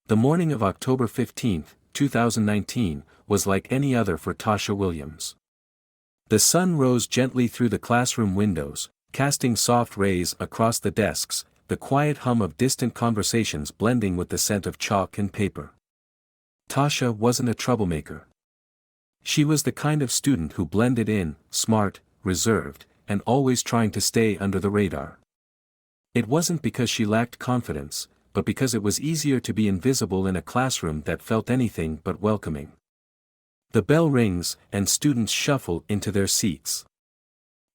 The morning of October 15, 2019, was like any other for Tasha Williams. The sun rose gently through the classroom windows, casting soft rays across the desks, the quiet hum of distant conversations blending with the scent of chalk and paper. Tasha wasn't a troublemaker. She was the kind of student who blended in, smart, reserved, and always trying to stay under the radar. It wasn't because she lacked confidence, but because it was easier to be invisible in a classroom that felt anything but welcoming. The bell rings, and students shuffle into their seats.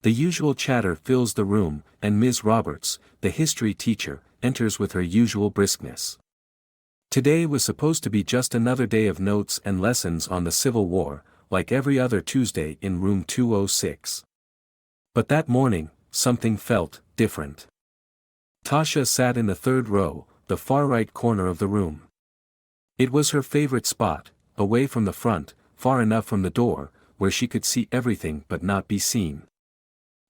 The usual chatter fills the room, and Ms. Roberts, the history teacher, enters with her usual briskness. Today was supposed to be just another day of notes and lessons on the Civil War, like every other Tuesday in room 206. But that morning, something felt different. Tasha sat in the third row, the far right corner of the room. It was her favorite spot, away from the front, far enough from the door, where she could see everything but not be seen.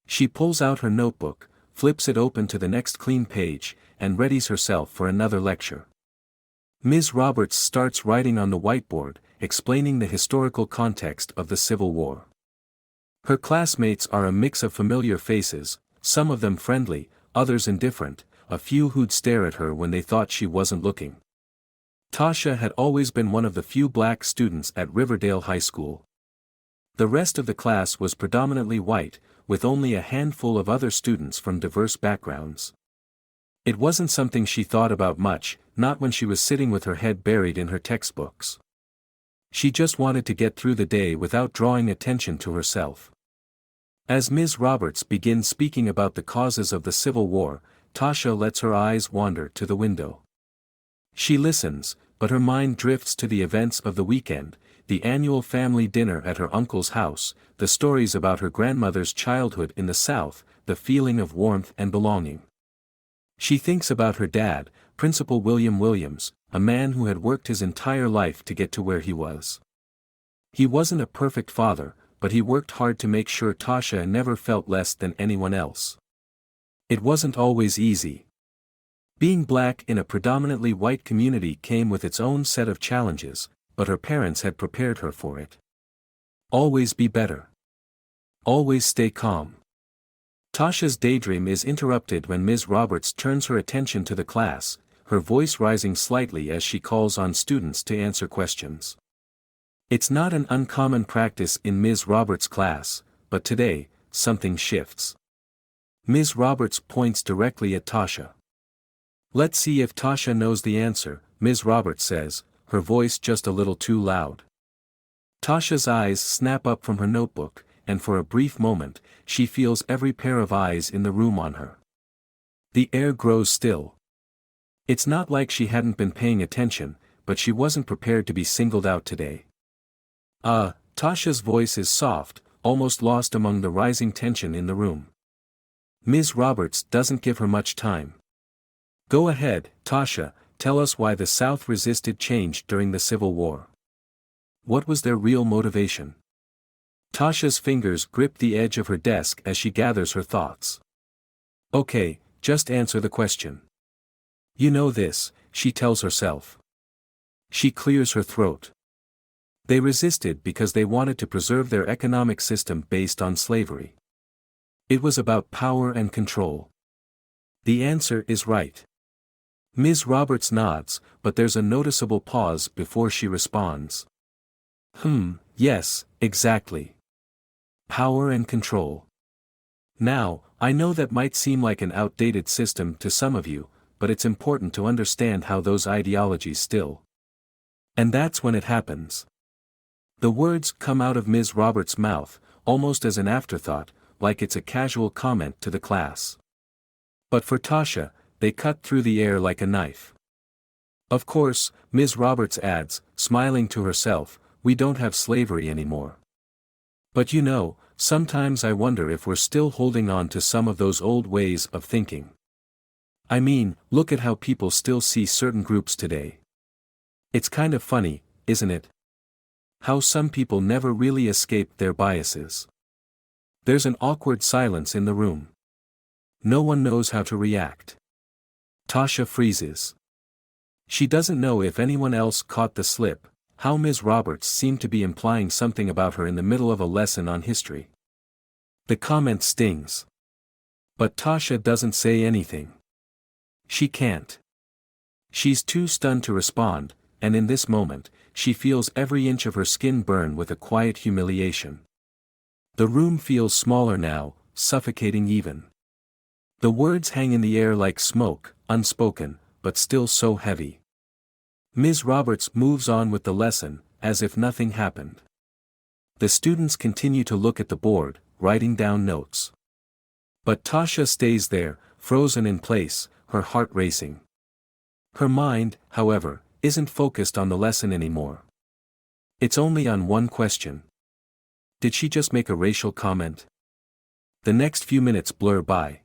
She pulls out her notebook, flips it open to the next clean page, and readies herself for another lecture. Ms. Roberts starts writing on the whiteboard, explaining the historical context of the Civil War. Her classmates are a mix of familiar faces, some of them friendly, others indifferent, a few who'd stare at her when they thought she wasn't looking. Tasha had always been one of the few black students at Riverdale High School. The rest of the class was predominantly white, with only a handful of other students from diverse backgrounds. It wasn't something she thought about much, not when she was sitting with her head buried in her textbooks. She just wanted to get through the day without drawing attention to herself. As Ms. Roberts begins speaking about the causes of the Civil War, Tasha lets her eyes wander to the window. She listens, but her mind drifts to the events of the weekend, the annual family dinner at her uncle's house, the stories about her grandmother's childhood in the South, the feeling of warmth and belonging. She thinks about her dad, Principal William Williams, a man who had worked his entire life to get to where he was. He wasn't a perfect father, but he worked hard to make sure Tasha never felt less than anyone else. It wasn't always easy. Being black in a predominantly white community came with its own set of challenges, but her parents had prepared her for it. Always be better. Always stay calm. Tasha's daydream is interrupted when Ms. Roberts turns her attention to the class, her voice rising slightly as she calls on students to answer questions. It's not an uncommon practice in Ms. Roberts' class, but today, something shifts. Ms. Roberts points directly at Tasha. "Let's see if Tasha knows the answer," Ms. Roberts says, her voice just a little too loud. Tasha's eyes snap up from her notebook, and for a brief moment, she feels every pair of eyes in the room on her. The air grows still. It's not like she hadn't been paying attention, but she wasn't prepared to be singled out today. Tasha's voice is soft, almost lost among the rising tension in the room. Ms. Roberts doesn't give her much time. "Go ahead, Tasha, tell us why the South resisted change during the Civil War. What was their real motivation?" Tasha's fingers grip the edge of her desk as she gathers her thoughts. "Okay, just answer the question." "You know this," she tells herself. She clears her throat. They resisted because they wanted to preserve their economic system based on slavery. It was about power and control. The answer is right. Ms. Roberts nods, but there's a noticeable pause before she responds. Yes, exactly. Power and control. Now, I know that might seem like an outdated system to some of you, but it's important to understand how those ideologies still. And that's when it happens. The words come out of Ms. Roberts' mouth, almost as an afterthought, like it's a casual comment to the class. But for Tasha, they cut through the air like a knife. "Of course," Ms. Roberts adds, smiling to herself, "we don't have slavery anymore. But you know, sometimes I wonder if we're still holding on to some of those old ways of thinking. I mean, look at how people still see certain groups today. It's kind of funny, isn't it? How some people never really escape their biases." There's an awkward silence in the room. No one knows how to react. Tasha freezes. She doesn't know if anyone else caught the slip, how Ms. Roberts seemed to be implying something about her in the middle of a lesson on history. The comment stings. But Tasha doesn't say anything. She can't. She's too stunned to respond, and in this moment, she feels every inch of her skin burn with a quiet humiliation. The room feels smaller now, suffocating even. The words hang in the air like smoke, unspoken, but still so heavy. Ms. Roberts moves on with the lesson, as if nothing happened. The students continue to look at the board, writing down notes. But Tasha stays there, frozen in place, her heart racing. Her mind, however, isn't focused on the lesson anymore. It's only on one question. Did she just make a racial comment? The next few minutes blur by.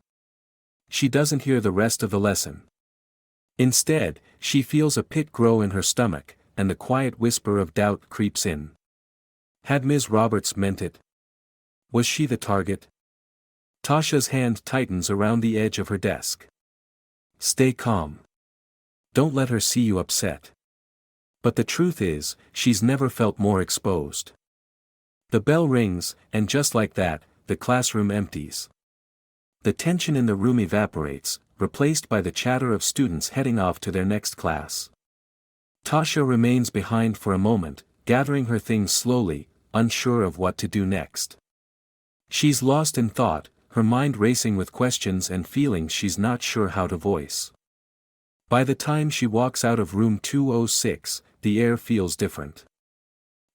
She doesn't hear the rest of the lesson. Instead, she feels a pit grow in her stomach, and the quiet whisper of doubt creeps in. Had Ms. Roberts meant it? Was she the target? Tasha's hand tightens around the edge of her desk. Stay calm. Don't let her see you upset. But the truth is, she's never felt more exposed. The bell rings, and just like that, the classroom empties. The tension in the room evaporates, replaced by the chatter of students heading off to their next class. Tasha remains behind for a moment, gathering her things slowly, unsure of what to do next. She's lost in thought, her mind racing with questions and feelings she's not sure how to voice. By the time she walks out of room 206, the air feels different.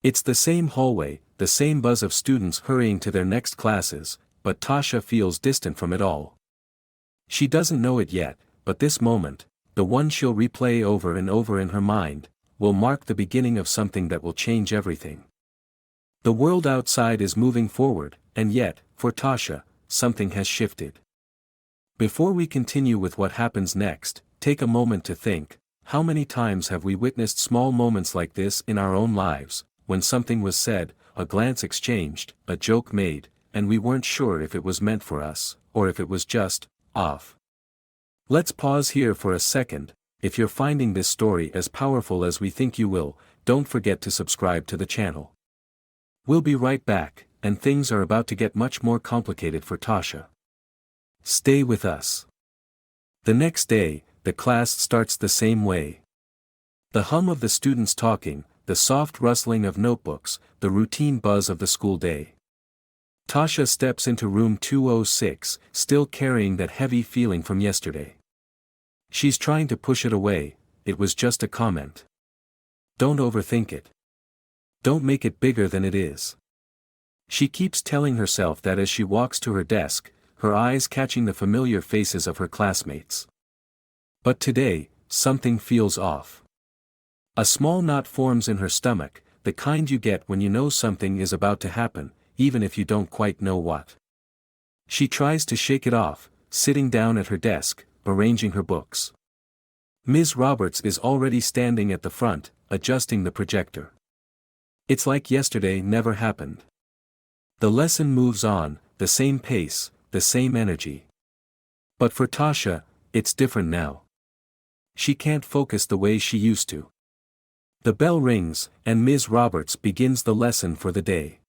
It's the same hallway, the same buzz of students hurrying to their next classes, but Tasha feels distant from it all. She doesn't know it yet, but this moment, the one she'll replay over and over in her mind, will mark the beginning of something that will change everything. The world outside is moving forward, and yet, for Tasha, something has shifted. Before we continue with what happens next, take a moment to think, how many times have we witnessed small moments like this in our own lives, when something was said, a glance exchanged, a joke made, and we weren't sure if it was meant for us, or if it was just off. Let's pause here for a second. If you're finding this story as powerful as we think you will, don't forget to subscribe to the channel. We'll be right back, and things are about to get much more complicated for Tasha. Stay with us. The next day, the class starts the same way. The hum of the students talking, the soft rustling of notebooks, the routine buzz of the school day. Tasha steps into room 206, still carrying that heavy feeling from yesterday. She's trying to push it away, it was just a comment. Don't overthink it. Don't make it bigger than it is. She keeps telling herself that as she walks to her desk, her eyes catching the familiar faces of her classmates. But today, something feels off. A small knot forms in her stomach, the kind you get when you know something is about to happen, even if you don't quite know what. She tries to shake it off, sitting down at her desk, arranging her books. Ms. Roberts is already standing at the front, adjusting the projector. It's like yesterday never happened. The lesson moves on, the same pace, the same energy. But for Tasha, it's different now. She can't focus the way she used to. The bell rings, and Ms. Roberts begins the lesson for the day.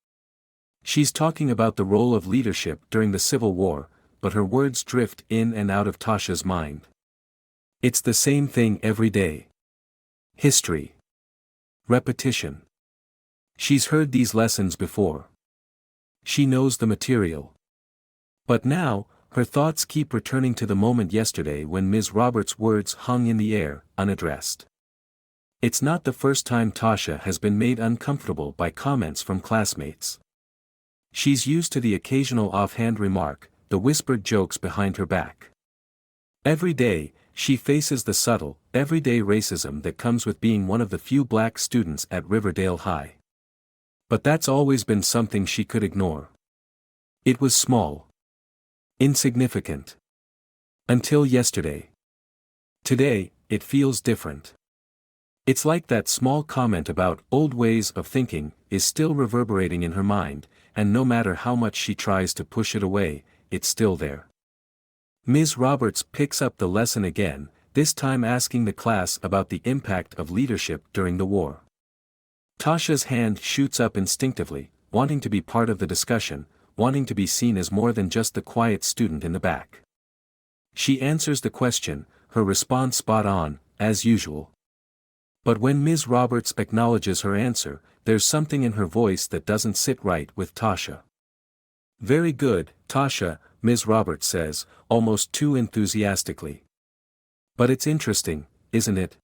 She's talking about the role of leadership during the Civil War, but her words drift in and out of Tasha's mind. It's the same thing every day. History. Repetition. She's heard these lessons before. She knows the material. But now, her thoughts keep returning to the moment yesterday when Ms. Roberts' words hung in the air, unaddressed. It's not the first time Tasha has been made uncomfortable by comments from classmates. She's used to the occasional offhand remark, the whispered jokes behind her back. Every day, she faces the subtle, everyday racism that comes with being one of the few black students at Riverdale High. But that's always been something she could ignore. It was small. Insignificant. Until yesterday. Today, it feels different. It's like that small comment about old ways of thinking is still reverberating in her mind, and no matter how much she tries to push it away, it's still there. Ms. Roberts picks up the lesson again, this time asking the class about the impact of leadership during the war. Tasha's hand shoots up instinctively, wanting to be part of the discussion, wanting to be seen as more than just the quiet student in the back. She answers the question, her response spot on, as usual. But when Ms. Roberts acknowledges her answer, there's something in her voice that doesn't sit right with Tasha. "Very good, Tasha," Ms. Roberts says, almost too enthusiastically. "But it's interesting, isn't it?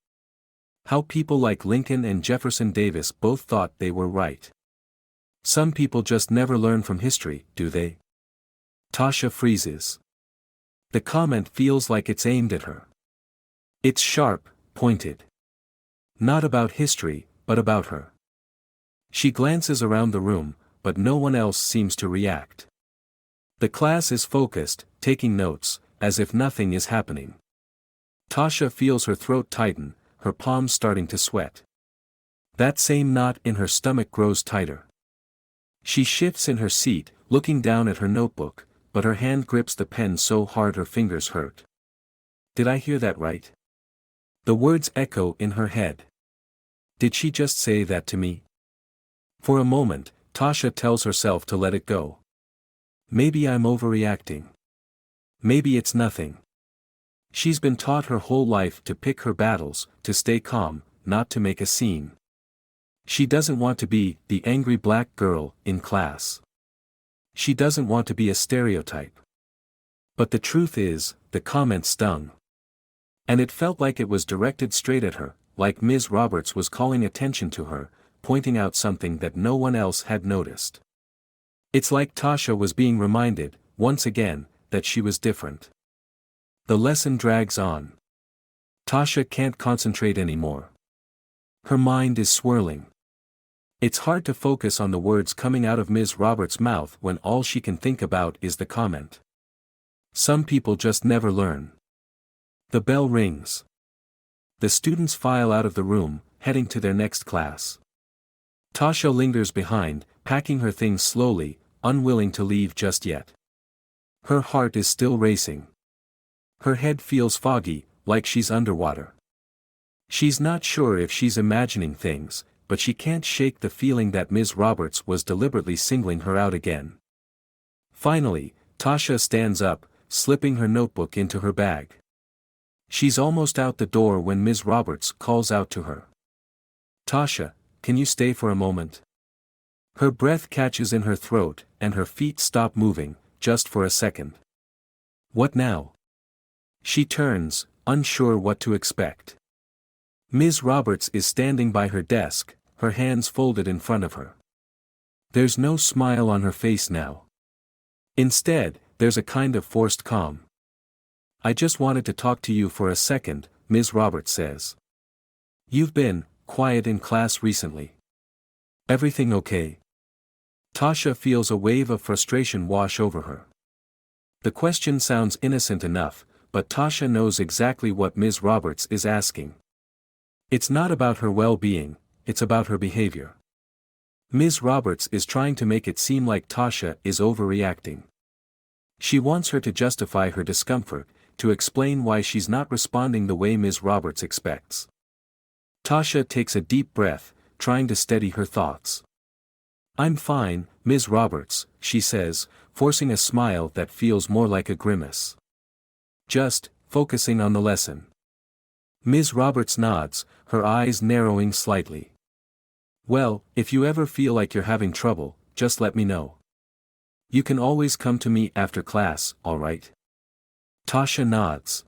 How people like Lincoln and Jefferson Davis both thought they were right. Some people just never learn from history, do they?" Tasha freezes. The comment feels like it's aimed at her. It's sharp, pointed. Not about history, but about her. She glances around the room, but no one else seems to react. The class is focused, taking notes, as if nothing is happening. Tasha feels her throat tighten, her palms starting to sweat. That same knot in her stomach grows tighter. She shifts in her seat, looking down at her notebook, but her hand grips the pen so hard her fingers hurt. Did I hear that right? The words echo in her head. Did she just say that to me? For a moment, Tasha tells herself to let it go. Maybe I'm overreacting. Maybe it's nothing. She's been taught her whole life to pick her battles, to stay calm, not to make a scene. She doesn't want to be the angry black girl in class. She doesn't want to be a stereotype. But the truth is, the comment stung. And it felt like it was directed straight at her, like Ms. Roberts was calling attention to her, pointing out something that no one else had noticed. It's like Tasha was being reminded, once again, that she was different. The lesson drags on. Tasha can't concentrate anymore. Her mind is swirling. It's hard to focus on the words coming out of Ms. Roberts' mouth when all she can think about is the comment. Some people just never learn. The bell rings. The students file out of the room, heading to their next class. Tasha lingers behind, packing her things slowly, unwilling to leave just yet. Her heart is still racing. Her head feels foggy, like she's underwater. She's not sure if she's imagining things, but she can't shake the feeling that Ms. Roberts was deliberately singling her out again. Finally, Tasha stands up, slipping her notebook into her bag. She's almost out the door when Ms. Roberts calls out to her. "Tasha, can you stay for a moment?" Her breath catches in her throat, and her feet stop moving, just for a second. What now? She turns, unsure what to expect. Ms. Roberts is standing by her desk, her hands folded in front of her. There's no smile on her face now. Instead, there's a kind of forced calm. "I just wanted to talk to you for a second," Ms. Roberts says. "You've been quiet in class recently. Everything okay?" Tasha feels a wave of frustration wash over her. The question sounds innocent enough, but Tasha knows exactly what Ms. Roberts is asking. It's not about her well-being, it's about her behavior. Ms. Roberts is trying to make it seem like Tasha is overreacting. She wants her to justify her discomfort, to explain why she's not responding the way Ms. Roberts expects. Tasha takes a deep breath, trying to steady her thoughts. "I'm fine, Ms. Roberts," she says, forcing a smile that feels more like a grimace. "Just focusing on the lesson." Ms. Roberts nods, her eyes narrowing slightly. "Well, if you ever feel like you're having trouble, just let me know. You can always come to me after class, all right?" Tasha nods.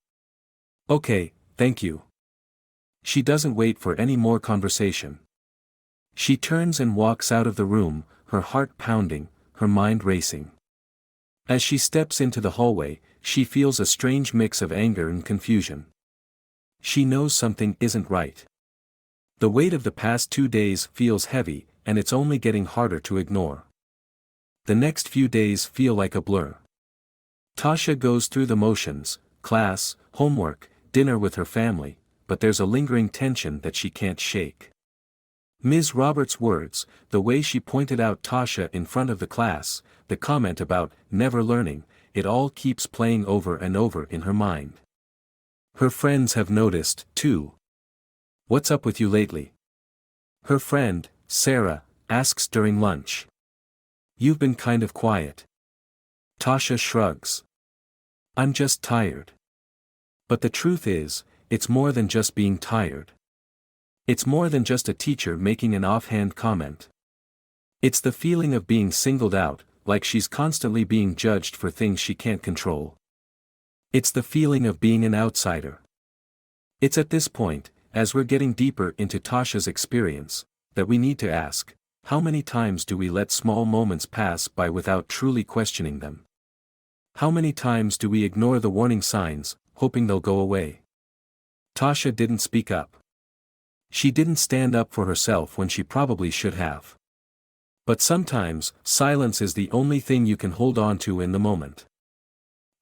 "Okay, thank you." She doesn't wait for any more conversation. She turns and walks out of the room, her heart pounding, her mind racing. As she steps into the hallway, she feels a strange mix of anger and confusion. She knows something isn't right. The weight of the past 2 days feels heavy, and it's only getting harder to ignore. The next few days feel like a blur. Tasha goes through the motions, class, homework, dinner with her family, but there's a lingering tension that she can't shake. Ms. Roberts' words, the way she pointed out Tasha in front of the class, the comment about never learning, it all keeps playing over and over in her mind. Her friends have noticed, too. "What's up with you lately?" her friend, Sarah, asks during lunch. "You've been kind of quiet." Tasha shrugs. "I'm just tired." But the truth is, it's more than just being tired. It's more than just a teacher making an offhand comment. It's the feeling of being singled out, like she's constantly being judged for things she can't control. It's the feeling of being an outsider. It's at this point, as we're getting deeper into Tasha's experience, that we need to ask, how many times do we let small moments pass by without truly questioning them? How many times do we ignore the warning signs, hoping they'll go away? Tasha didn't speak up. She didn't stand up for herself when she probably should have. But sometimes, silence is the only thing you can hold on to in the moment.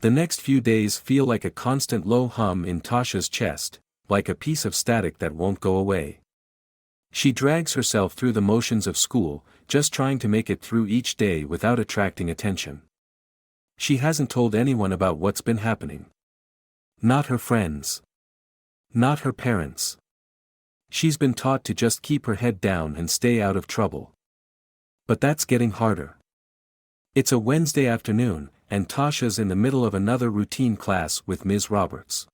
The next few days feel like a constant low hum in Tasha's chest, like a piece of static that won't go away. She drags herself through the motions of school, just trying to make it through each day without attracting attention. She hasn't told anyone about what's been happening. Not her friends. Not her parents. She's been taught to just keep her head down and stay out of trouble. But that's getting harder. It's a Wednesday afternoon, and Tasha's in the middle of another routine class with Ms. Roberts.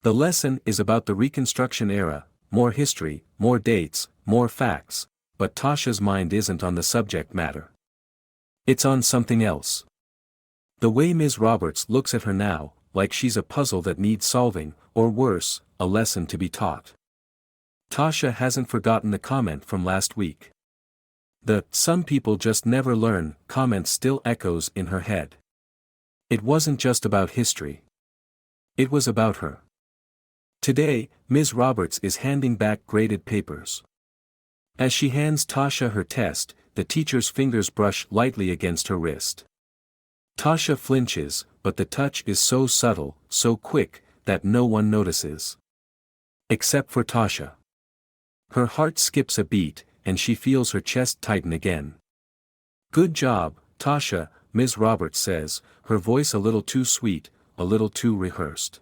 The lesson is about the Reconstruction era, more history, more dates, more facts, but Tasha's mind isn't on the subject matter. It's on something else. The way Ms. Roberts looks at her now, like she's a puzzle that needs solving, or worse, a lesson to be taught. Tasha hasn't forgotten the comment from last week. The "some people just never learn" comment still echoes in her head. It wasn't just about history. It was about her. Today, Ms. Roberts is handing back graded papers. As she hands Tasha her test, the teacher's fingers brush lightly against her wrist. Tasha flinches, but the touch is so subtle, so quick, that no one notices. Except for Tasha. Her heart skips a beat, and she feels her chest tighten again. "Good job, Tasha," Ms. Roberts says, her voice a little too sweet, a little too rehearsed.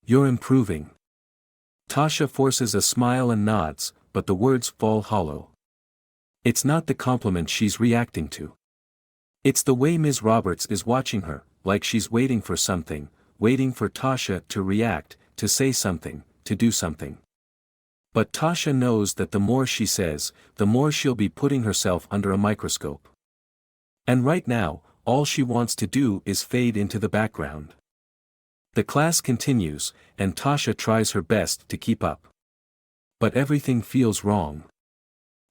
"You're improving." Tasha forces a smile and nods, but the words fall hollow. It's not the compliment she's reacting to. It's the way Ms. Roberts is watching her, like she's waiting for something, waiting for Tasha to react, to say something, to do something. But Tasha knows that the more she says, the more she'll be putting herself under a microscope. And right now, all she wants to do is fade into the background. The class continues, and Tasha tries her best to keep up. But everything feels wrong.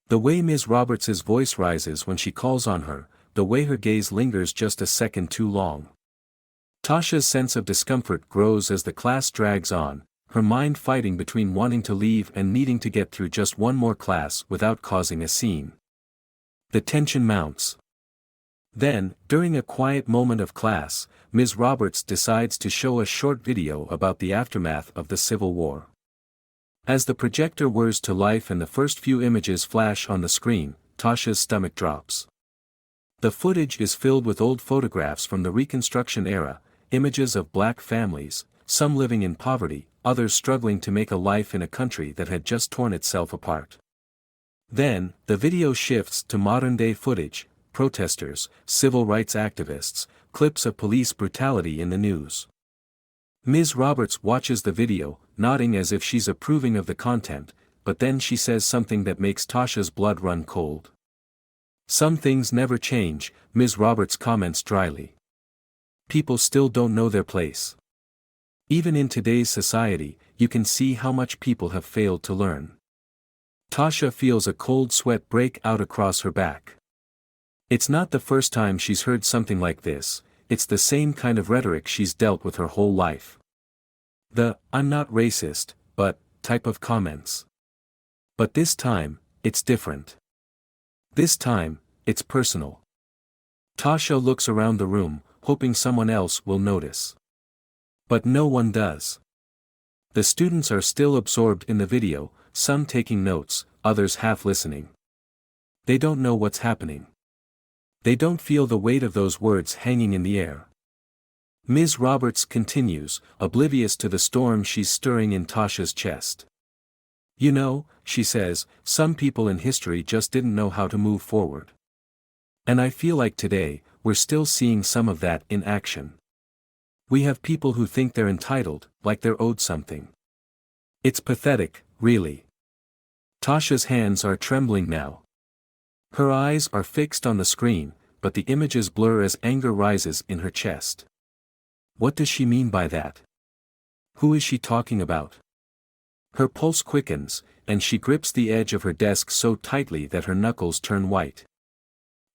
The way Ms. Roberts's voice rises when she calls on her, the way her gaze lingers just a second too long. Tasha's sense of discomfort grows as the class drags on, her mind fighting between wanting to leave and needing to get through just one more class without causing a scene. The tension mounts. Then, during a quiet moment of class, Ms. Roberts decides to show a short video about the aftermath of the Civil War. As the projector whirs to life and the first few images flash on the screen, Tasha's stomach drops. The footage is filled with old photographs from the Reconstruction era, images of black families, some living in poverty, others struggling to make a life in a country that had just torn itself apart. Then, the video shifts to modern-day footage, protesters, civil rights activists, clips of police brutality in the news. Ms. Roberts watches the video, nodding as if she's approving of the content, but then she says something that makes Tasha's blood run cold. "Some things never change," Ms. Roberts comments dryly. "People still don't know their place. Even in today's society, you can see how much people have failed to learn." Tasha feels a cold sweat break out across her back. It's not the first time she's heard something like this, it's the same kind of rhetoric she's dealt with her whole life. The "I'm not racist, but" type of comments. But this time, it's different. This time, it's personal. Tasha looks around the room, hoping someone else will notice. But no one does. The students are still absorbed in the video, some taking notes, others half listening. They don't know what's happening. They don't feel the weight of those words hanging in the air. Ms. Roberts continues, oblivious to the storm she's stirring in Tasha's chest. You know, she says, some people in history just didn't know how to move forward. And I feel like today, we're still seeing some of that in action. We have people who think they're entitled, like they're owed something. It's pathetic, really. Tasha's hands are trembling now. Her eyes are fixed on the screen, but the images blur as anger rises in her chest. What does she mean by that? Who is she talking about? Her pulse quickens, and she grips the edge of her desk so tightly that her knuckles turn white.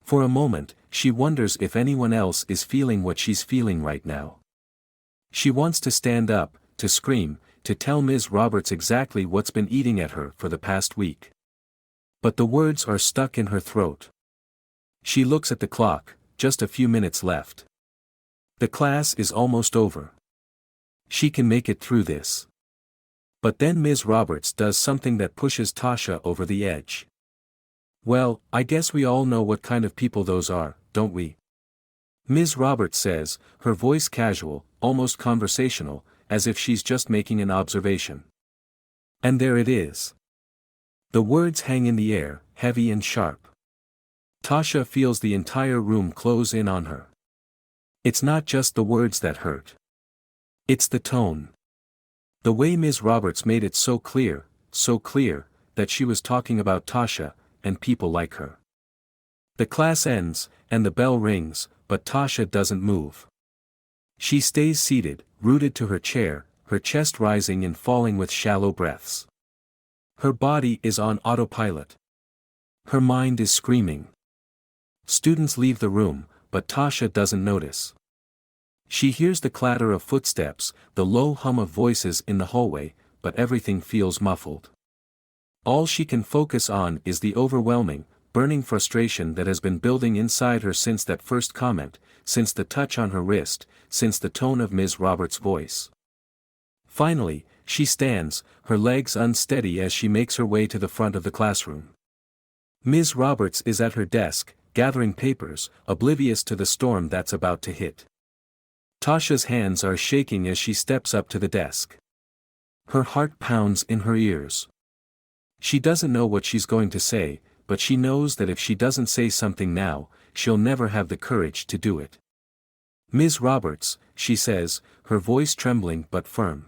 For a moment, she wonders if anyone else is feeling what she's feeling right now. She wants to stand up, to scream, to tell Ms. Roberts exactly what's been eating at her for the past week. But the words are stuck in her throat. She looks at the clock, just a few minutes left. The class is almost over. She can make it through this. But then Ms. Roberts does something that pushes Tasha over the edge. Well, I guess we all know what kind of people those are, don't we? Ms. Roberts says, her voice casual, almost conversational, as if she's just making an observation. And there it is. The words hang in the air, heavy and sharp. Tasha feels the entire room close in on her. It's not just the words that hurt. It's the tone. The way Ms. Roberts made it so clear, that she was talking about Tasha, and people like her. The class ends, and the bell rings, but Tasha doesn't move. She stays seated, rooted to her chair, her chest rising and falling with shallow breaths. Her body is on autopilot. Her mind is screaming. Students leave the room, but Tasha doesn't notice. She hears the clatter of footsteps, the low hum of voices in the hallway, but everything feels muffled. All she can focus on is the overwhelming, burning frustration that has been building inside her since that first comment, since the touch on her wrist, since the tone of Ms. Roberts' voice. Finally, she stands, her legs unsteady as she makes her way to the front of the classroom. Ms. Roberts is at her desk, gathering papers, oblivious to the storm that's about to hit. Tasha's hands are shaking as she steps up to the desk. Her heart pounds in her ears. She doesn't know what she's going to say, but she knows that if she doesn't say something now, she'll never have the courage to do it. Ms. Roberts, she says, her voice trembling but firm.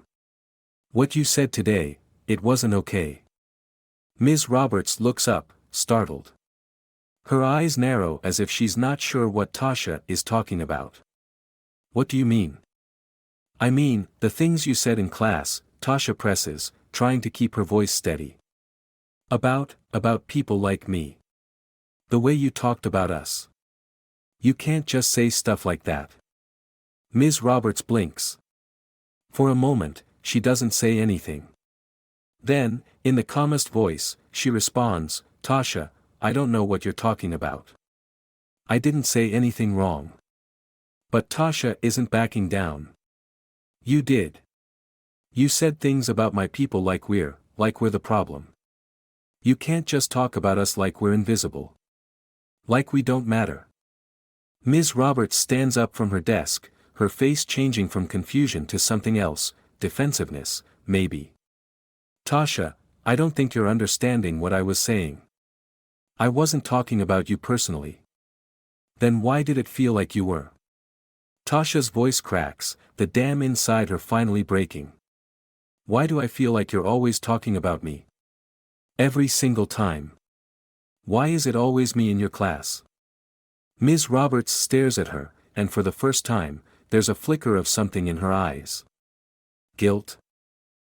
What you said today, it wasn't okay. Ms. Roberts looks up, startled. Her eyes narrow as if she's not sure what Tasha is talking about. What do you mean? I mean, the things you said in class, Tasha presses, trying to keep her voice steady. About people like me. The way you talked about us. You can't just say stuff like that. Ms. Roberts blinks. For a moment, she doesn't say anything. Then, in the calmest voice, she responds, Tasha, I don't know what you're talking about. I didn't say anything wrong. But Tasha isn't backing down. You did. You said things about my people like we're the problem. You can't just talk about us like we're invisible. Like we don't matter. Ms. Roberts stands up from her desk, her face changing from confusion to something else, defensiveness, maybe. Tasha, I don't think you're understanding what I was saying. I wasn't talking about you personally. Then why did it feel like you were? Tasha's voice cracks, the dam inside her finally breaking. Why do I feel like you're always talking about me? Every single time. Why is it always me in your class? Ms. Roberts stares at her, and for the first time, there's a flicker of something in her eyes. Guilt?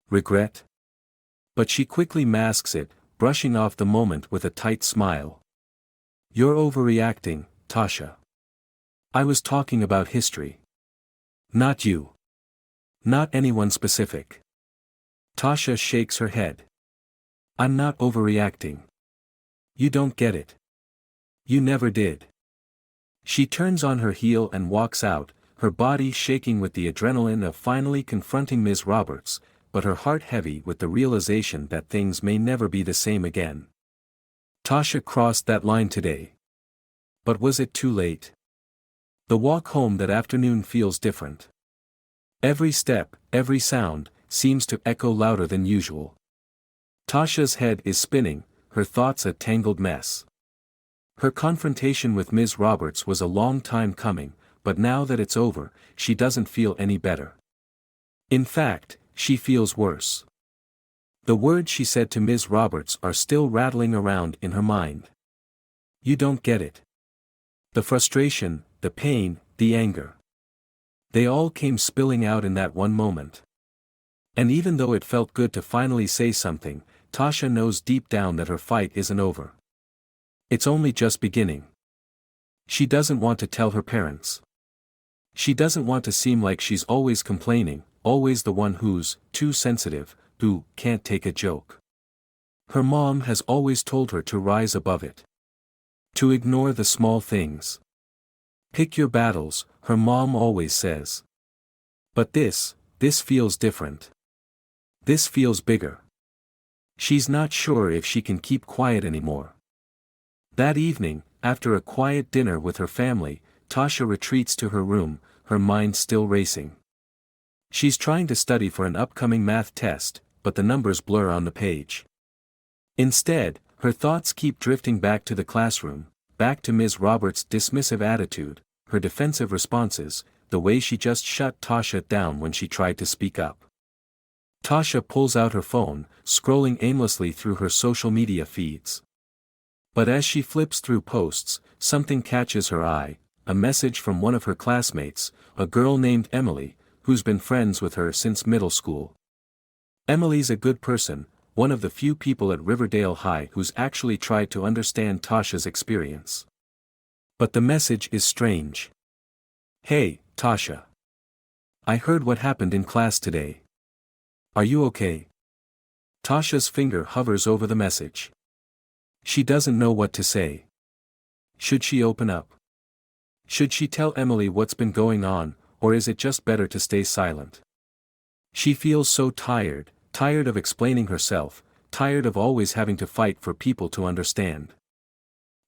Regret? But she quickly masks it, brushing off the moment with a tight smile. You're overreacting, Tasha. I was talking about history. Not you. Not anyone specific. Tasha shakes her head. I'm not overreacting. You don't get it. You never did. She turns on her heel and walks out, her body shaking with the adrenaline of finally confronting Ms. Roberts, but her heart heavy with the realization that things may never be the same again. Tasha crossed that line today. But was it too late? The walk home that afternoon feels different. Every step, every sound, seems to echo louder than usual. Tasha's head is spinning, her thoughts a tangled mess. Her confrontation with Ms. Roberts was a long time coming, but now that it's over, she doesn't feel any better. In fact, she feels worse. The words she said to Ms. Roberts are still rattling around in her mind. You don't get it. The frustration, the pain, the anger. They all came spilling out in that one moment. And even though it felt good to finally say something, Tasha knows deep down that her fight isn't over. It's only just beginning. She doesn't want to tell her parents. She doesn't want to seem like she's always complaining, always the one who's too sensitive, who can't take a joke. Her mom has always told her to rise above it. To ignore the small things. Pick your battles, her mom always says. But this feels different. This feels bigger. She's not sure if she can keep quiet anymore. That evening, after a quiet dinner with her family, Tasha retreats to her room, her mind still racing. She's trying to study for an upcoming math test, but the numbers blur on the page. Instead, her thoughts keep drifting back to the classroom, back to Ms. Roberts' dismissive attitude, her defensive responses, the way she just shut Tasha down when she tried to speak up. Tasha pulls out her phone, scrolling aimlessly through her social media feeds. But as she flips through posts, something catches her eye, a message from one of her classmates, a girl named Emily, who's been friends with her since middle school. Emily's a good person, one of the few people at Riverdale High who's actually tried to understand Tasha's experience. But the message is strange. Hey, Tasha. I heard what happened in class today. Are you okay? Tasha's finger hovers over the message. She doesn't know what to say. Should she open up? Should she tell Emily what's been going on, or is it just better to stay silent? She feels so tired of explaining herself, tired of always having to fight for people to understand.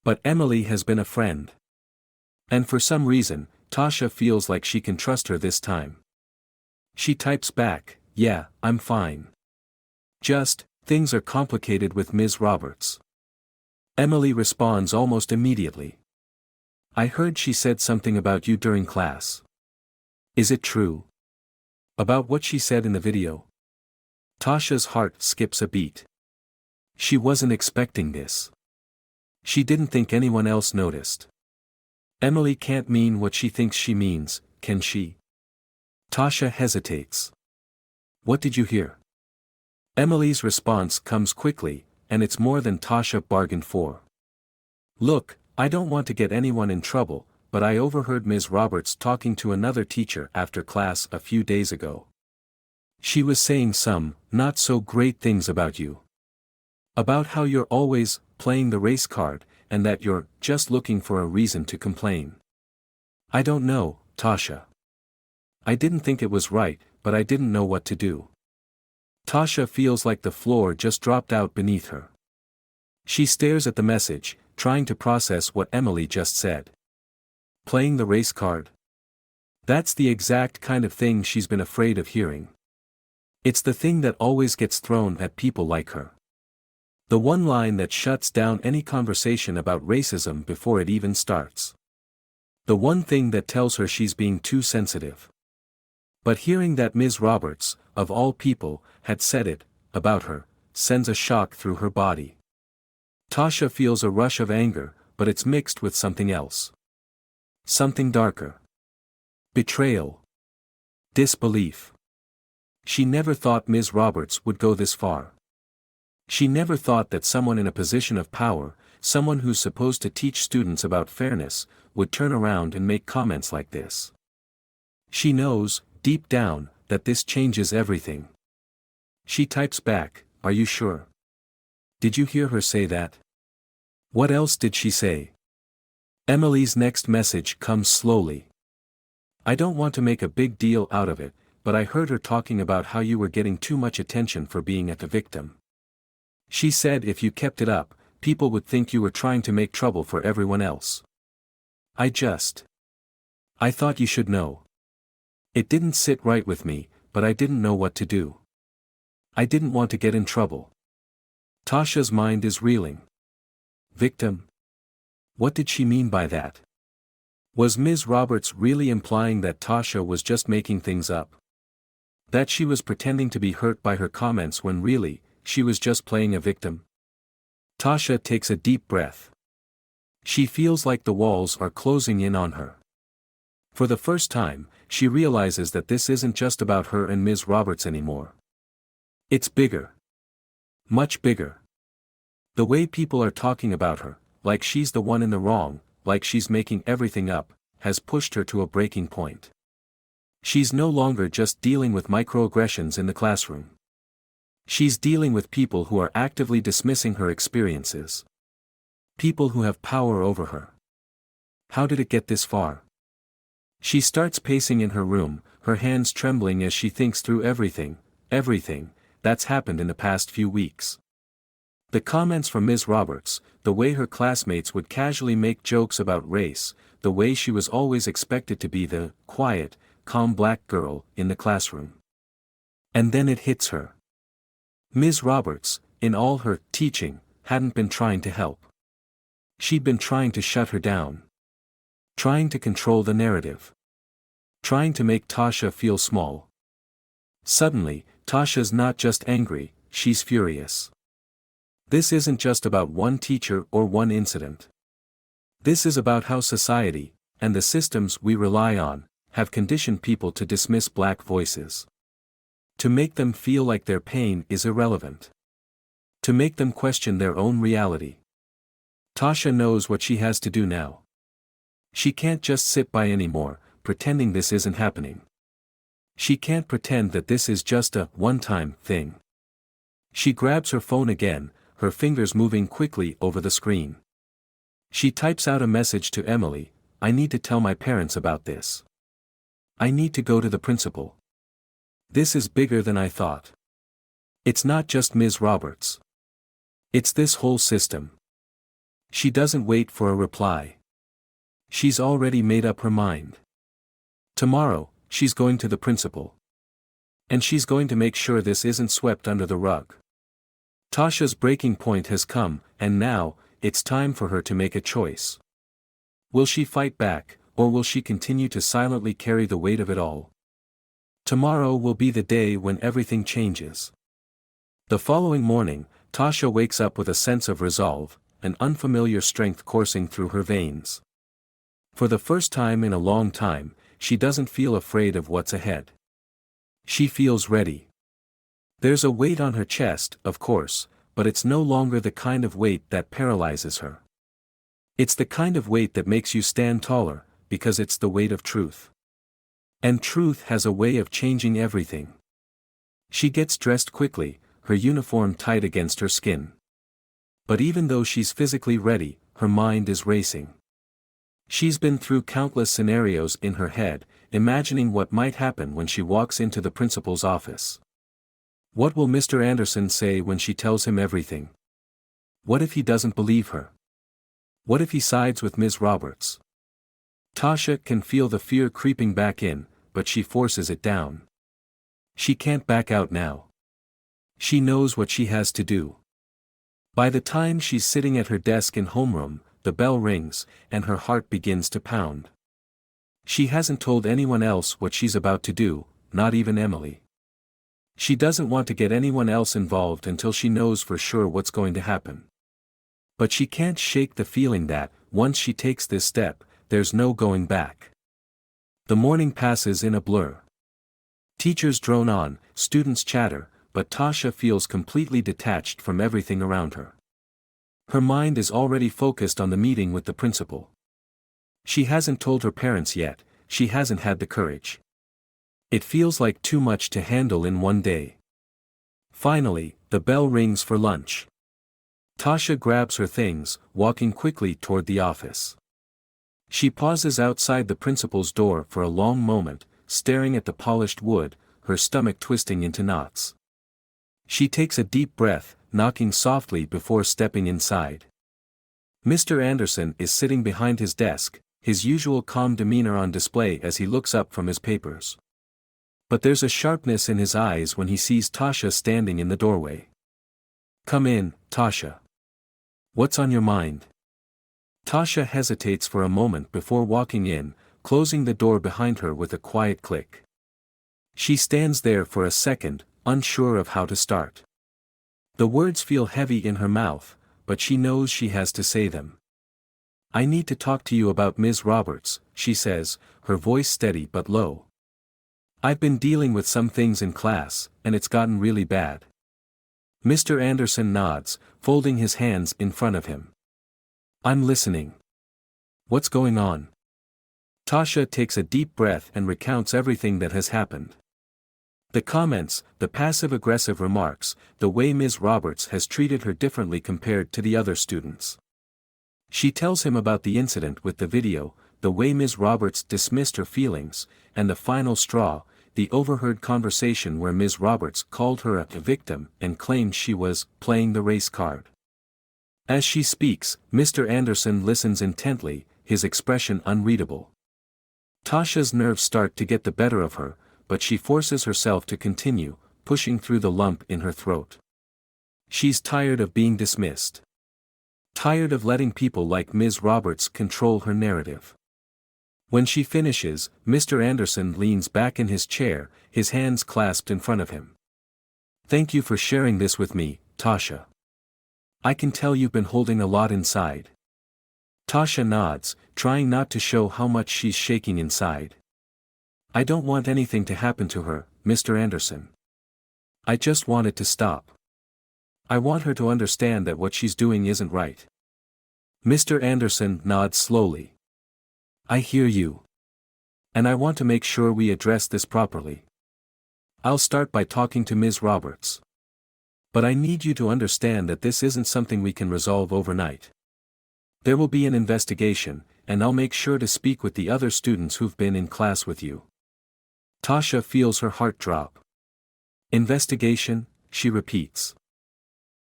But Emily has been a friend. And for some reason, Tasha feels like she can trust her this time. She types back, yeah, I'm fine. Just, things are complicated with Ms. Roberts. Emily responds almost immediately. I heard she said something about you during class. Is it true? About what she said in the video? Tasha's heart skips a beat. She wasn't expecting this. She didn't think anyone else noticed. Emily can't mean what she thinks she means, can she? Tasha hesitates. What did you hear? Emily's response comes quickly, and it's more than Tasha bargained for. Look, I don't want to get anyone in trouble, but I overheard Ms. Roberts talking to another teacher after class a few days ago. She was saying some, not so great things about you. About how you're always playing the race card, and that you're just looking for a reason to complain. I don't know, Tasha. I didn't think it was right, but I didn't know what to do. Tasha feels like the floor just dropped out beneath her. She stares at the message, trying to process what Emily just said. Playing the race card? That's the exact kind of thing she's been afraid of hearing. It's the thing that always gets thrown at people like her. The one line that shuts down any conversation about racism before it even starts. The one thing that tells her she's being too sensitive. But hearing that Ms. Roberts, of all people, had said it, about her, sends a shock through her body. Tasha feels a rush of anger, but it's mixed with something else. Something darker. Betrayal. Disbelief. She never thought Ms. Roberts would go this far. She never thought that someone in a position of power, someone who's supposed to teach students about fairness, would turn around and make comments like this. She knows, deep down, that this changes everything. She types back, are you sure? Did you hear her say that? What else did she say? Emily's next message comes slowly. I don't want to make a big deal out of it, but I heard her talking about how you were getting too much attention for being the victim. She said if you kept it up, people would think you were trying to make trouble for everyone else. I thought you should know. It didn't sit right with me, but I didn't know what to do. I didn't want to get in trouble. Tasha's mind is reeling. Victim? What did she mean by that? Was Ms. Roberts really implying that Tasha was just making things up? That she was pretending to be hurt by her comments when really, she was just playing a victim? Tasha takes a deep breath. She feels like the walls are closing in on her. For the first time, she realizes that this isn't just about her and Ms. Roberts anymore. It's bigger. Much bigger. The way people are talking about her, like she's the one in the wrong, like she's making everything up, has pushed her to a breaking point. She's no longer just dealing with microaggressions in the classroom. She's dealing with people who are actively dismissing her experiences. People who have power over her. How did it get this far? She starts pacing in her room, her hands trembling as she thinks through everything that's happened in the past few weeks. The comments from Ms. Roberts, the way her classmates would casually make jokes about race, the way she was always expected to be the quiet, calm black girl in the classroom. And then it hits her. Ms. Roberts, in all her teaching, hadn't been trying to help. She'd been trying to shut her down. Trying to control the narrative. Trying to make Tasha feel small. Suddenly, Tasha's not just angry, she's furious. This isn't just about one teacher or one incident. This is about how society, and the systems we rely on, have conditioned people to dismiss black voices. To make them feel like their pain is irrelevant. To make them question their own reality. Tasha knows what she has to do now. She can't just sit by anymore, pretending this isn't happening. She can't pretend that this is just a one-time thing. She grabs her phone again, her fingers moving quickly over the screen. She types out a message to Emily, "I need to tell my parents about this. I need to go to the principal. This is bigger than I thought. It's not just Ms. Roberts. It's this whole system." She doesn't wait for a reply. She's already made up her mind. Tomorrow, she's going to the principal. And she's going to make sure this isn't swept under the rug. Tasha's breaking point has come, and now, it's time for her to make a choice. Will she fight back, or will she continue to silently carry the weight of it all? Tomorrow will be the day when everything changes. The following morning, Tasha wakes up with a sense of resolve, an unfamiliar strength coursing through her veins. For the first time in a long time, she doesn't feel afraid of what's ahead. She feels ready. There's a weight on her chest, of course, but it's no longer the kind of weight that paralyzes her. It's the kind of weight that makes you stand taller, because it's the weight of truth. And truth has a way of changing everything. She gets dressed quickly, her uniform tight against her skin. But even though she's physically ready, her mind is racing. She's been through countless scenarios in her head, imagining what might happen when she walks into the principal's office. What will Mr. Anderson say when she tells him everything? What if he doesn't believe her? What if he sides with Ms. Roberts? Tasha can feel the fear creeping back in, but she forces it down. She can't back out now. She knows what she has to do. By the time she's sitting at her desk in homeroom, the bell rings, and her heart begins to pound. She hasn't told anyone else what she's about to do, not even Emily. She doesn't want to get anyone else involved until she knows for sure what's going to happen. But she can't shake the feeling that, once she takes this step, there's no going back. The morning passes in a blur. Teachers drone on, students chatter, but Tasha feels completely detached from everything around her. Her mind is already focused on the meeting with the principal. She hasn't told her parents yet, she hasn't had the courage. It feels like too much to handle in one day. Finally, the bell rings for lunch. Tasha grabs her things, walking quickly toward the office. She pauses outside the principal's door for a long moment, staring at the polished wood, her stomach twisting into knots. She takes a deep breath, knocking softly before stepping inside. Mr. Anderson is sitting behind his desk, his usual calm demeanor on display as he looks up from his papers. But there's a sharpness in his eyes when he sees Tasha standing in the doorway. "Come in, Tasha. What's on your mind?" Tasha hesitates for a moment before walking in, closing the door behind her with a quiet click. She stands there for a second, unsure of how to start. The words feel heavy in her mouth, but she knows she has to say them. "I need to talk to you about Ms. Roberts," she says, her voice steady but low. "I've been dealing with some things in class, and it's gotten really bad." Mr. Anderson nods, folding his hands in front of him. "I'm listening. What's going on?" Tasha takes a deep breath and recounts everything that has happened. The comments, the passive-aggressive remarks, the way Ms. Roberts has treated her differently compared to the other students. She tells him about the incident with the video, the way Ms. Roberts dismissed her feelings, and the final straw, the overheard conversation where Ms. Roberts called her a victim and claimed she was playing the race card. As she speaks, Mr. Anderson listens intently, his expression unreadable. Tasha's nerves start to get the better of her, but she forces herself to continue, pushing through the lump in her throat. She's tired of being dismissed. Tired of letting people like Ms. Roberts control her narrative. When she finishes, Mr. Anderson leans back in his chair, his hands clasped in front of him. "Thank you for sharing this with me, Tasha. I can tell you've been holding a lot inside." Tasha nods, trying not to show how much she's shaking inside. "I don't want anything to happen to her, Mr. Anderson. I just want it to stop. I want her to understand that what she's doing isn't right." Mr. Anderson nods slowly. "I hear you. And I want to make sure we address this properly. I'll start by talking to Ms. Roberts. But I need you to understand that this isn't something we can resolve overnight. There will be an investigation, and I'll make sure to speak with the other students who've been in class with you." Tasha feels her heart drop. "Investigation?" she repeats.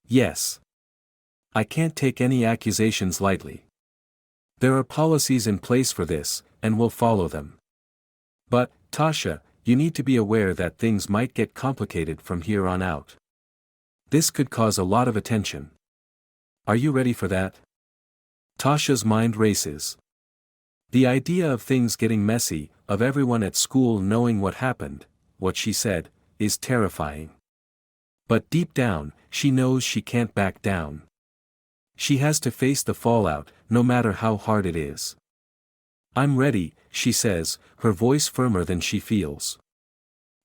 "Yes. I can't take any accusations lightly. There are policies in place for this, and we'll follow them. But, Tasha, you need to be aware that things might get complicated from here on out. This could cause a lot of attention. Are you ready for that?" Tasha's mind races. The idea of things getting messy, of everyone at school knowing what happened, what she said, is terrifying. But deep down, she knows she can't back down. She has to face the fallout, no matter how hard it is. "I'm ready," she says, her voice firmer than she feels.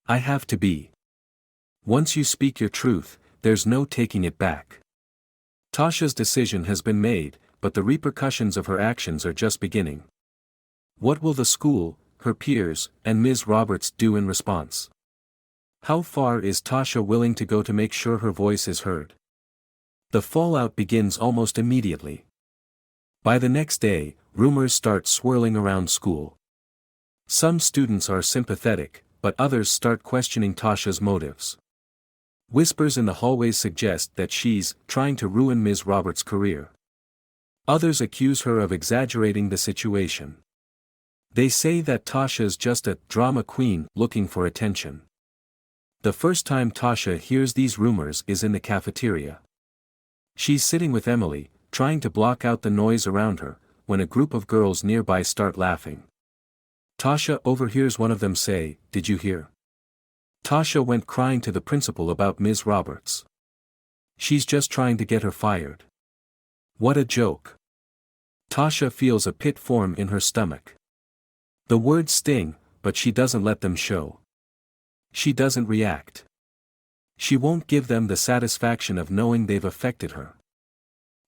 "I have to be. Once you speak your truth, there's no taking it back." Tasha's decision has been made, but the repercussions of her actions are just beginning. What will the school, her peers, and Ms. Roberts do in response? How far is Tasha willing to go to make sure her voice is heard? The fallout begins almost immediately. By the next day, rumors start swirling around school. Some students are sympathetic, but others start questioning Tasha's motives. Whispers in the hallways suggest that she's trying to ruin Ms. Roberts' career. Others accuse her of exaggerating the situation. They say that Tasha's just a drama queen looking for attention. The first time Tasha hears these rumors is in the cafeteria. She's sitting with Emily, trying to block out the noise around her, when a group of girls nearby start laughing. Tasha overhears one of them say, "Did you hear? Tasha went crying to the principal about Ms. Roberts. She's just trying to get her fired." What a joke. Tasha feels a pit form in her stomach. The words sting, but she doesn't let them show. She doesn't react. She won't give them the satisfaction of knowing they've affected her.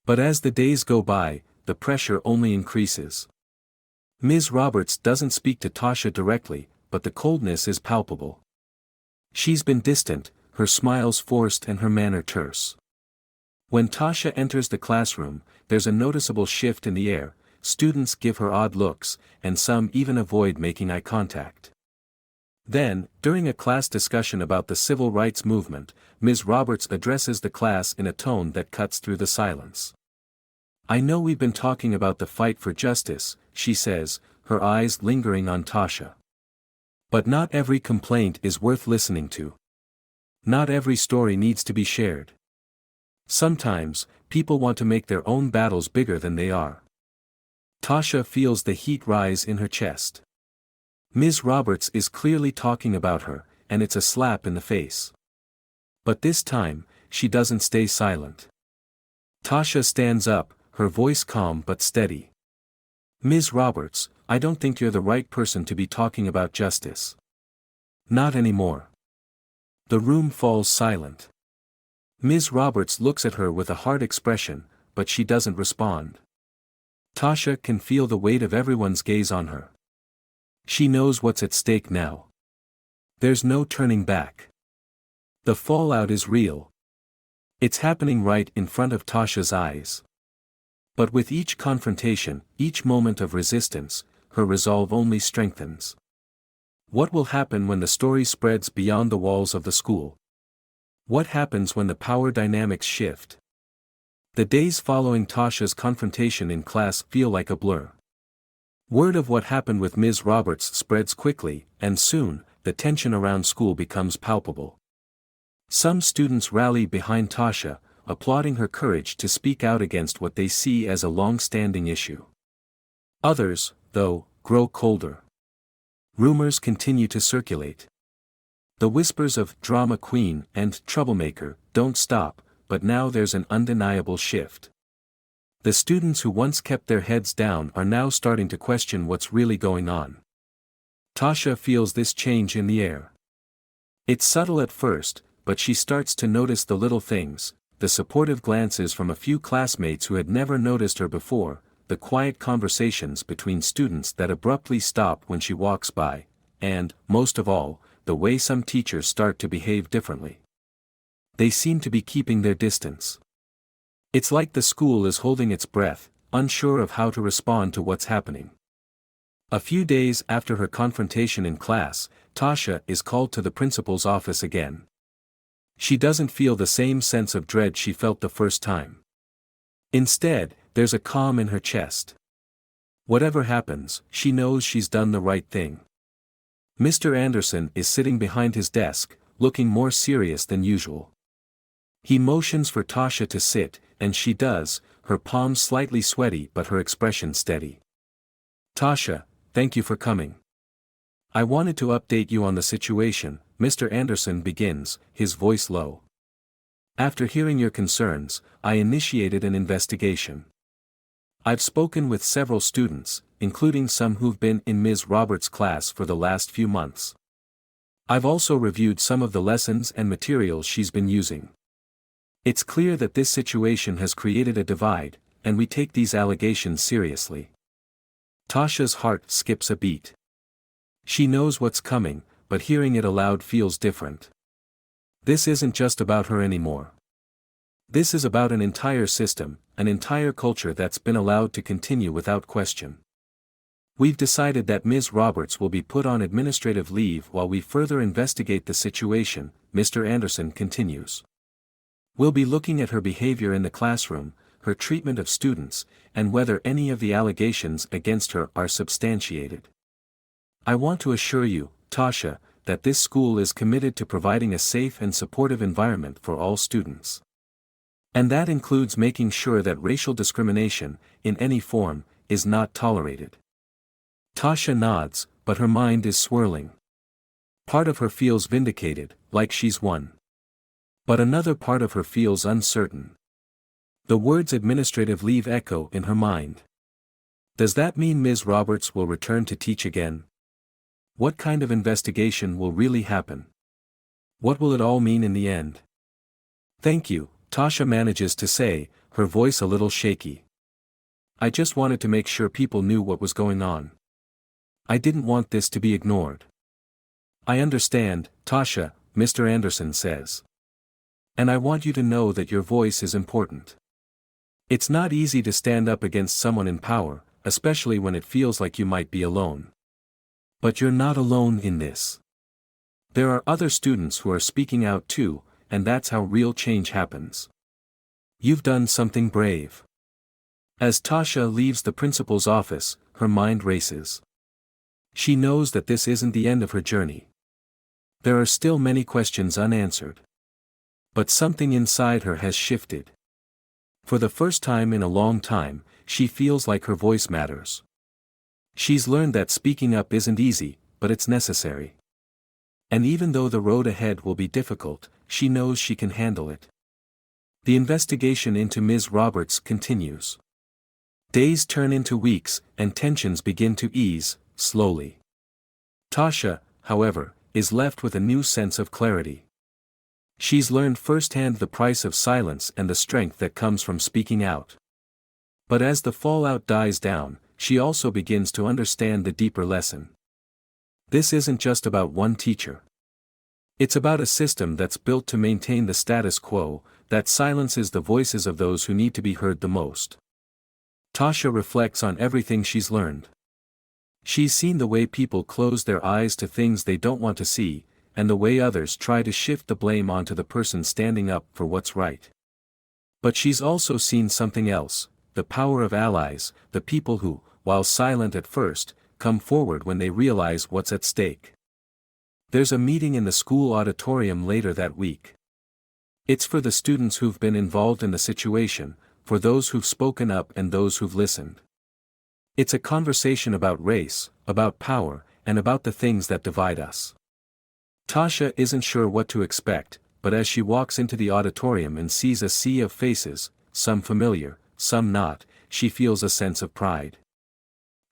But as the days go by, the pressure only increases. Ms. Roberts doesn't speak to Tasha directly, but the coldness is palpable. She's been distant, her smiles forced and her manner terse. When Tasha enters the classroom, there's a noticeable shift in the air. Students give her odd looks, and some even avoid making eye contact. Then, during a class discussion about the civil rights movement, Ms. Roberts addresses the class in a tone that cuts through the silence. "I know we've been talking about the fight for justice," she says, her eyes lingering on Tasha. But not every complaint is worth listening to. Not every story needs to be shared. Sometimes, people want to make their own battles bigger than they are. Tasha feels the heat rise in her chest. Ms. Roberts is clearly talking about her, and it's a slap in the face. But this time, she doesn't stay silent. Tasha stands up, her voice calm but steady. Ms. Roberts, I don't think you're the right person to be talking about justice. Not anymore. The room falls silent. Ms. Roberts looks at her with a hard expression, but she doesn't respond. Tasha can feel the weight of everyone's gaze on her. She knows what's at stake now. There's no turning back. The fallout is real. It's happening right in front of Tasha's eyes. But with each confrontation, each moment of resistance, her resolve only strengthens. What will happen when the story spreads beyond the walls of the school? What happens when the power dynamics shift? The days following Tasha's confrontation in class feel like a blur. Word of what happened with Ms. Roberts spreads quickly, and soon, the tension around school becomes palpable. Some students rally behind Tasha, applauding her courage to speak out against what they see as a long-standing issue. Others, though, grow colder. Rumors continue to circulate. The whispers of drama queen and troublemaker don't stop, but now there's an undeniable shift. The students who once kept their heads down are now starting to question what's really going on. Tasha feels this change in the air. It's subtle at first, but she starts to notice the little things, the supportive glances from a few classmates who had never noticed her before, the quiet conversations between students that abruptly stop when she walks by, and, most of all, the way some teachers start to behave differently. They seem to be keeping their distance. It's like the school is holding its breath, unsure of how to respond to what's happening. A few days after her confrontation in class, Tasha is called to the principal's office again. She doesn't feel the same sense of dread she felt the first time. Instead, there's a calm in her chest. Whatever happens, she knows she's done the right thing. Mr. Anderson is sitting behind his desk, looking more serious than usual. He motions for Tasha to sit, and she does, her palms slightly sweaty but her expression steady. Tasha, thank you for coming. I wanted to update you on the situation, Mr. Anderson begins, his voice low. After hearing your concerns, I initiated an investigation. I've spoken with several students, including some who've been in Ms. Roberts' class for the last few months. I've also reviewed some of the lessons and materials she's been using. It's clear that this situation has created a divide, and we take these allegations seriously. Tasha's heart skips a beat. She knows what's coming, but hearing it aloud feels different. This isn't just about her anymore. This is about an entire system, an entire culture that's been allowed to continue without question. We've decided that Ms. Roberts will be put on administrative leave while we further investigate the situation, Mr. Anderson continues. We'll be looking at her behavior in the classroom, her treatment of students, and whether any of the allegations against her are substantiated. I want to assure you, Tasha, that this school is committed to providing a safe and supportive environment for all students. And that includes making sure that racial discrimination, in any form, is not tolerated. Tasha nods, but her mind is swirling. Part of her feels vindicated, like she's won. But another part of her feels uncertain. The words administrative leave echo in her mind. Does that mean Ms. Roberts will return to teach again? What kind of investigation will really happen? What will it all mean in the end? Thank you, Tasha manages to say, her voice a little shaky. I just wanted to make sure people knew what was going on. I didn't want this to be ignored. I understand, Tasha, Mr. Anderson says. And I want you to know that your voice is important. It's not easy to stand up against someone in power, especially when it feels like you might be alone. But you're not alone in this. There are other students who are speaking out too, and that's how real change happens. You've done something brave. As Tasha leaves the principal's office, her mind races. She knows that this isn't the end of her journey. There are still many questions unanswered. But something inside her has shifted. For the first time in a long time, she feels like her voice matters. She's learned that speaking up isn't easy, but it's necessary. And even though the road ahead will be difficult, she knows she can handle it. The investigation into Ms. Roberts continues. Days turn into weeks, and tensions begin to ease, slowly. Tasha, however, is left with a new sense of clarity. She's learned firsthand the price of silence and the strength that comes from speaking out. But as the fallout dies down, she also begins to understand the deeper lesson. This isn't just about one teacher. It's about a system that's built to maintain the status quo, that silences the voices of those who need to be heard the most. Tasha reflects on everything she's learned. She's seen the way people close their eyes to things they don't want to see, and the way others try to shift the blame onto the person standing up for what's right. But she's also seen something else, the power of allies, the people who, while silent at first, come forward when they realize what's at stake. There's a meeting in the school auditorium later that week. It's for the students who've been involved in the situation, for those who've spoken up and those who've listened. It's a conversation about race, about power, and about the things that divide us. Tasha isn't sure what to expect, but as she walks into the auditorium and sees a sea of faces, some familiar, some not, she feels a sense of pride.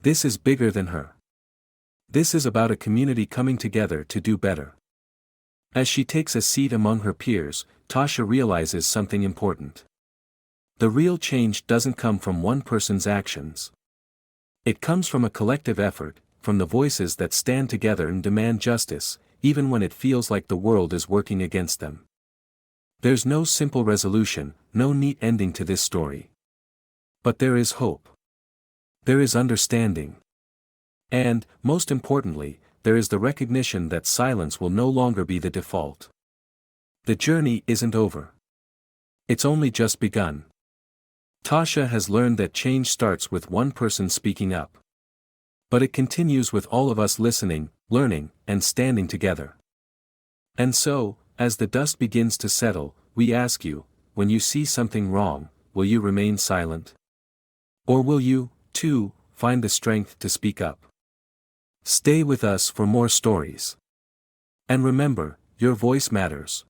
This is bigger than her. This is about a community coming together to do better. As she takes a seat among her peers, Tasha realizes something important. The real change doesn't come from one person's actions. It comes from a collective effort, from the voices that stand together and demand justice, even when it feels like the world is working against them. There's no simple resolution, no neat ending to this story. But there is hope. There is understanding. And, most importantly, there is the recognition that silence will no longer be the default. The journey isn't over. It's only just begun. Tasha has learned that change starts with one person speaking up. But it continues with all of us listening, learning, and standing together. And so, as the dust begins to settle, we ask you, when you see something wrong, will you remain silent? Or will you, too, find the strength to speak up? Stay with us for more stories. And remember, your voice matters.